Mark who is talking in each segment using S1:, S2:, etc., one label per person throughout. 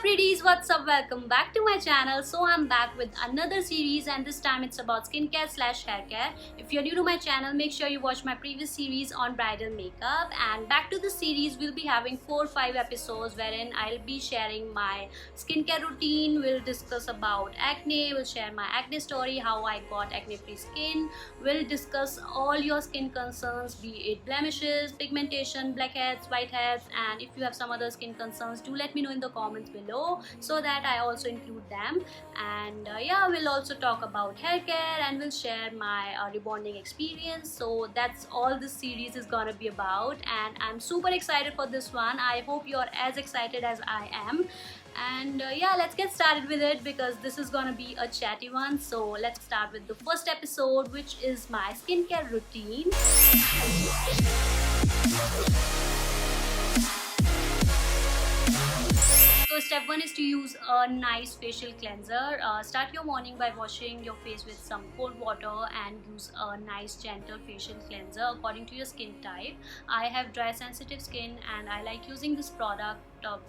S1: pretties, what's up? Welcome back to my channel. So I'm back with another series and this time it's about skincare slash hair care. If you're new to my channel, make sure you watch my previous series on bridal makeup. And back to the series, we'll be having 4 or 5 episodes wherein I'll be sharing my skincare routine. We'll discuss about acne, we'll share my acne story, how I got acne free skin. We'll discuss all your skin concerns, be it blemishes, pigmentation, blackheads, whiteheads, and if you have some other skin concerns, do let me know in the comments below so that I also include them. And yeah, we'll also talk about hair care and we'll share my rebonding experience. So that's all this series is gonna be about, and I'm super excited for this one. I hope you're as excited as I am. And yeah, let's get started with it because this is gonna be a chatty one. So let's start with the first episode, which is my skincare routine. So step 1 is to use a nice facial cleanser. Start your morning by washing your face with some cold water and use a nice gentle facial cleanser according to your skin type. I have dry sensitive skin and I like using this product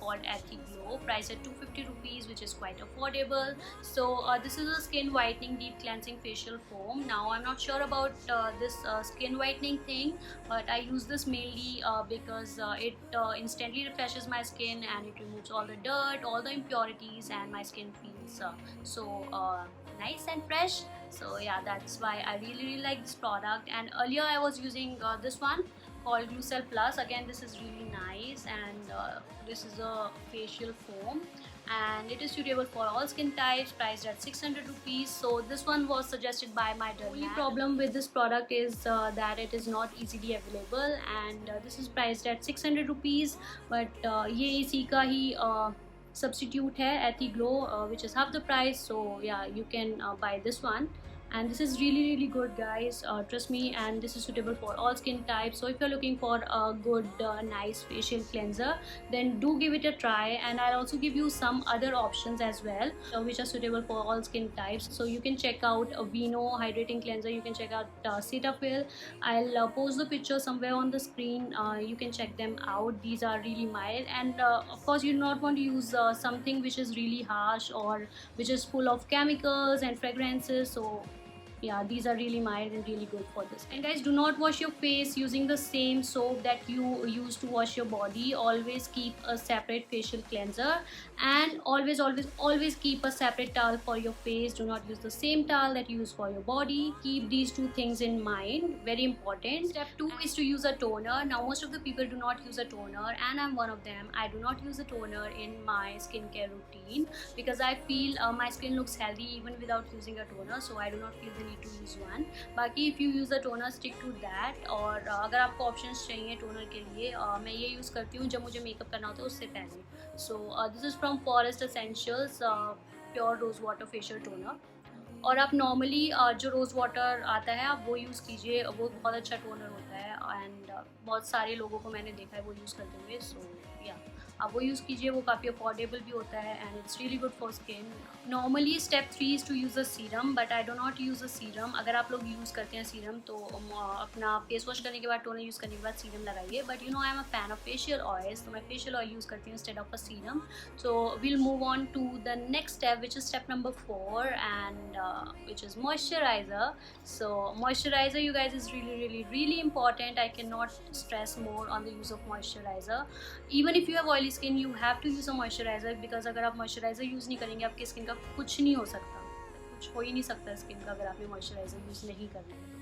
S1: called Ethiglow, priced at 250 rupees, which is quite affordable. So this is a skin whitening deep cleansing facial foam. Now I'm not sure about this skin whitening thing, but I use this mainly because it instantly refreshes my skin and it removes all the dirt, all the impurities, and my skin feels so nice and fresh. So yeah, that's why I really like this product. And earlier I was using this one called Glucel Plus. Again, this is really nice, and this is a facial foam and it is suitable for all skin types, priced at 600 rupees. So this one was suggested by my dermatologist. The only problem with this product is that it is not easily available, and this is priced at 600 rupees, but ये इसी का ही substitute है Ethiglow, which is half the price. So yeah, you can buy this one, and this is really good, guys. Trust me, and this is suitable for all skin types. So if you're looking for a good nice facial cleanser, then do give it a try. And I'll also give you some other options as well, which are suitable for all skin types. So you can check out a Vino hydrating cleanser, you can check out Cetaphil. I'll post the picture somewhere on the screen. You can check them out. These are really mild, and of course you do not want to use something which is really harsh or which is full of chemicals and fragrances. So yeah, these are really mild and really good for this. And guys, do not wash your face using the same soap that you use to wash your body. Always keep a separate facial cleanser, and always keep a separate towel for your face. Do not use the same towel that you use for your body. Keep these two things in mind, very important. Step 2 is to use a toner. Now most of the people do not use a toner, and I'm one of them. I do not use a toner in my skincare routine because I feel my skin looks healthy even without using a toner, so I do not feel the need to use one. बाकी if you use a toner, stick to that. और अगर आपको options चाहिए toner के लिए, मैं ये use करती हूँ जब मुझे makeup करना होता है उससे पहले. So this is from Forest Essentials Pure Rose Water Facial Toner. और आप नॉर्मली जो रोज़ वाटर आता है आप वो यूज़ कीजिए, वो बहुत अच्छा टोनर होता है एंड बहुत सारे लोगों को मैंने देखा है वो यूज़ करते हुए. सो या आप वो यूज़ कीजिए, वो काफ़ी अफोर्डेबल भी होता है and it's really good for skin. Normally step 3 is to use a serum, but I do not use a serum. अगर आप लोग यूज़ करते हैं सीरम तो अपना फेस वॉश करने के बाद, टोनर यूज़ करने के बाद सीरम लगाइए. But you know I am a fan of facial oils, तो मैं फेशियल ऑयल यूज़ करती हूँ instead of a serum. So we'll move on to the next step, which is step number 4, and which is moisturizer. So moisturizer, you guys, is really important. I cannot stress more on the use of moisturizer. Even if you have oily skin, you have to use a moisturizer, because अगर आप moisturizer use नहीं करेंगे आपकी skin का कुछ नहीं हो सकता, कुछ हो ही नहीं सकता स्किन का अगर आपने moisturizer यूज़ नहीं करना है.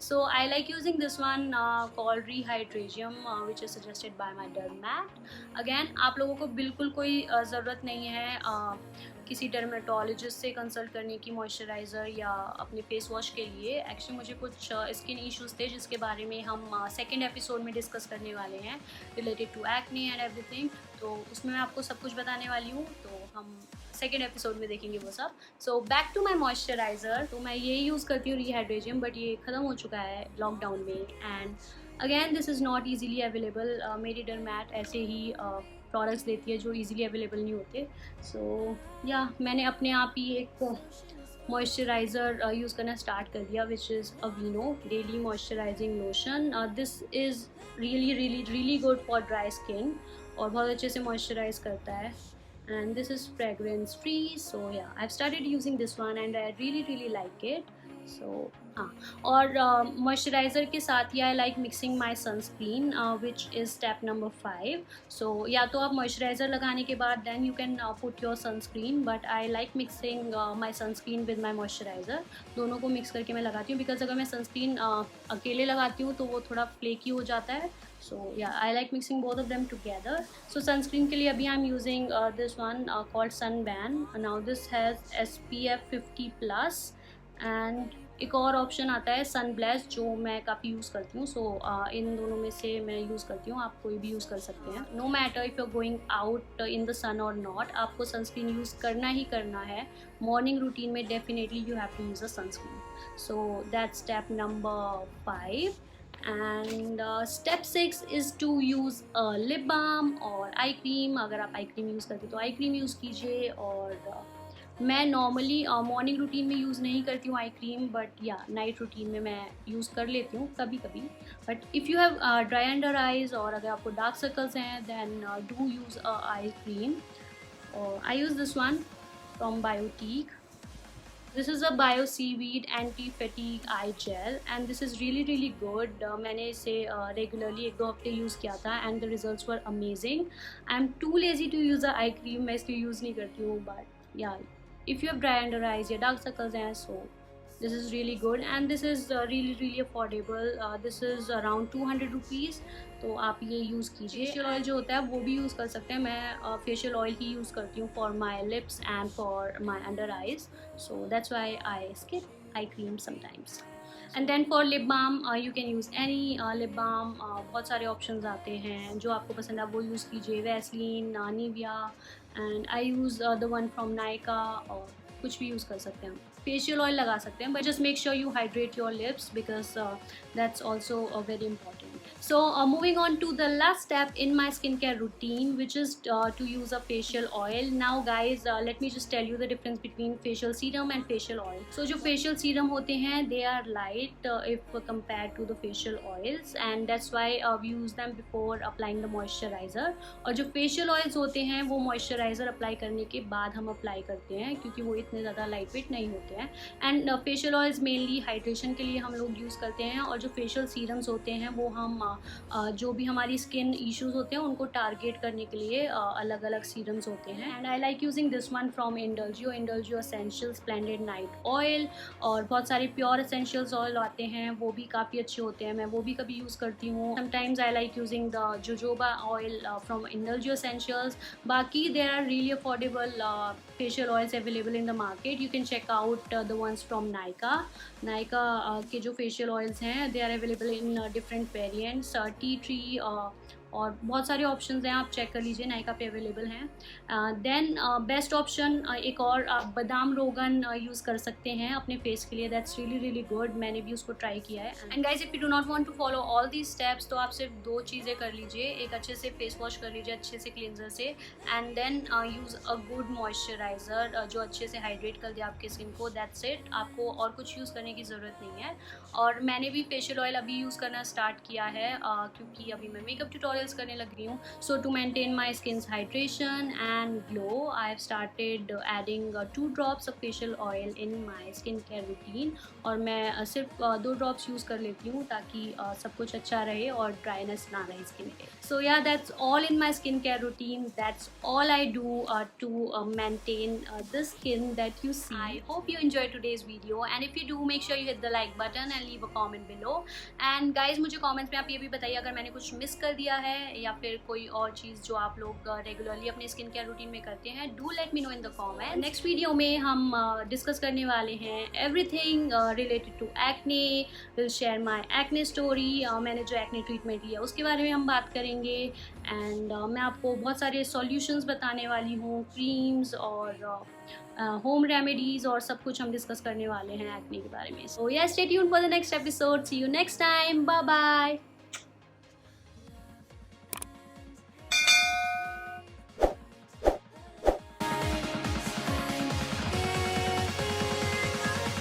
S1: So I like using this one called Rehydratium, which is suggested by my dermat. Again, आप लोगों को बिल्कुल कोई ज़रूरत नहीं है किसी डर्मेटोलॉजिस्ट से कंसल्ट करने की मॉइस्चराइज़र या अपने फेस वॉश के लिए. एक्चुअली मुझे कुछ स्किन इश्यूज़ थे जिसके बारे में हम सेकेंड एपिसोड में डिस्कस करने वाले हैं, related to acne and everything. तो उसमें मैं आपको सब कुछ बताने वाली हूँ, तो हम सेकेंड एपिसोड में देखेंगे वो सब. So back to my moisturiser. तो मैं ये यूज़ करती हूँ Rehydratium, बट ये ख़त्म हो चुका है लॉकडाउन में. And again this is not easily available. मेरी डरमैट ऐसे ही प्रोडक्ट्स देती है जो इजीली अवेलेबल नहीं होते. सो या मैंने अपने आप ही एक मॉइस्चराइज़र यूज़ करना स्टार्ट कर दिया, which is Aveeno daily moisturising lotion. This is really good for dry skin और बहुत अच्छे से मॉइस्चराइज़ करता है. and this is fragrance free. So yeah, I've started using this one and I really like it. So हाँ, और moisturiser के साथ ही I like mixing my sunscreen which is step number 5. So या तो आप मॉइस्चराइज़र लगाने के बाद then you can put your sunscreen, but I like mixing my sunscreen with my moisturiser. दोनों को मिक्स करके मैं लगाती हूँ, बिकॉज अगर मैं सनस्क्रीन अकेले लगाती हूँ तो वो थोड़ा फ्लेकी हो जाता है. So yeah, I like mixing both of them together. So sunscreen के लिए अभी I'm using this one called Sunban. Now this has SPF 50+, and एक और ऑप्शन आता है सन ब्लेस जो मैं काफ़ी यूज़ करती हूँ. सो इन दोनों में से मैं यूज़ करती हूँ, आप कोई भी यूज़ कर सकते हैं. No matter if you are going out in the sun और नॉट, आपको सनस्क्रीन यूज़ करना ही करना है. मॉर्निंग रूटीन में definitely you have to use a sunscreen. So that's step number 5. And step 6 is to use lip balm और eye cream. अगर आप आई क्रीम यूज़ करते तो आई क्रीम यूज़ कीजिए. और मैं नॉर्मली मॉर्निंग रूटीन में यूज़ नहीं करती हूँ आई क्रीम, बट या नाइट रूटीन में मैं यूज़ कर लेती हूँ कभी कभी. But if you have dry under eyes और अगर आपको डार्क सर्कल्स हैं then do use eye cream. और I use this one from Biotique. This is a Bio Seaweed Anti-Fatigue Eye Gel and this is really good. मैंने इसे regularly 1-2 हफ्ते use किया था and the results were amazing. I'm too lazy to use a eye cream, मैं इसलिए use नहीं करती हूँ. But yeah, if you have dry under eyes या dark circles हैं, so this is really good and this is really affordable. This is around 200 rupees. तो आप ये यूज़ कीजिए. फेशियल ऑयल जो होता है वो भी यूज़ कर सकते हैं. मैं फेशियल ऑयल ही यूज़ करती हूँ for my lips and for my under eyes. So that's why I skip eye cream sometimes. And then for lip balm you can use any lip balm. बहुत सारे options आते हैं, जो आपको पसंद है वो यूज़ कीजिए. Vaseline, Nivea, and I use the one from Nykaa. और कुछ भी यूज़ कर सकते हैं. फेशियल ऑयल लगा सकते हैं, but just make sure you hydrate your lips because that's also very important. So moving on to the last step in my skincare routine, which is to use a facial oil. Now guys, let me just tell you the difference between facial serum and facial oil. So जो facial serum होते हैं they are light if compared to the facial oils, and that's why we use them before applying the moisturizer. और जो facial oils होते हैं वो moisturizer apply करने के बाद हम apply करते हैं, क्योंकि वो इतने ज़्यादा लाइट वेट नहीं होते हैं. And facial oils mainly hydration के लिए हम लोग यूज़ करते हैं, और जो फेशियल सीरम्स होते हैं वो हम जो भी हमारी स्किन इश्यूज होते हैं उनको टारगेट करने के लिए अलग अलग सीरम्स होते हैं. And I like using this one from Indulgeo Essential splendid night oil. और बहुत सारे प्योर एसेंशियल्स ऑयल आते हैं, वो भी काफ़ी अच्छे होते हैं, मैं वो भी कभी यूज़ करती हूँ. Sometimes I like using the jojoba oil from Indulgeo Essentials. बाकी there are really affordable facial oils available in the market. You can check out the ones from Nykaa के जो facial oils हैं they are available in different variants. Tea tree और बहुत सारे options हैं, आप check कर लीजिए, नायका पे अवेलेबल हैं. देन बेस्ट ऑप्शन एक और आप बादाम रोगन यूज़ कर सकते हैं अपने फेस के लिए. That's really good. मैंने भी उसको ट्राई किया है. And guys, if you do not want to follow all these steps, तो आप सिर्फ 2 चीज़ें कर लीजिए. एक अच्छे से फेस वॉश कर लीजिए अच्छे से क्लिनजर से, and then use a good moisturiser जो अच्छे से हाइड्रेट कर दे आपकी स्किन को. That's it. आपको और कुछ यूज़ करने की ज़रूरत नहीं है. और मैंने भी फेशियल ऑयल अभी यूज़ करना स्टार्ट किया है क्योंकि अभी मैं मेकअप ट्यूटोरियल्स करने लग रही हूँ. So to maintain my skin's hydration and glow, I have started adding 2 drops of facial oil in my skin care routine. और मैं सिर्फ 2 ड्रॉप्स यूज़ कर लेती हूँ ताकि सब कुछ अच्छा रहे और ड्राइनेस ना रहे स्किन पे. So yeah, that's all in my skin care routine. That's all I do to maintain the skin that you see. I hope you enjoyed today's video, and if you do, make sure you hit the like button and leave a comment below. And guys, मुझे comments में आप ये भी बताइए अगर मैंने कुछ miss कर दिया है या फिर कोई और चीज़ जो आप लोग रेगुलरली अपने स्किन केयर रूटीन में करते हैं. Do let me know in the comment. Next video में हम डिस्कस करने वाले हैं everything related to acne. Will share my acne story. मैंने जो एक्ने ट्रीटमेंट लिया उसके बारे में हम बात करेंगे. एंड मैं आपको बहुत सारे सॉल्यूशंस बताने वाली हूँ, क्रीम्स और होम रेमेडीज़ और सब कुछ हम डिस्कस करने वाले हैं एक्ने के बारे में. So yeah, stay tuned for the next episode. See you next time. Bye bye.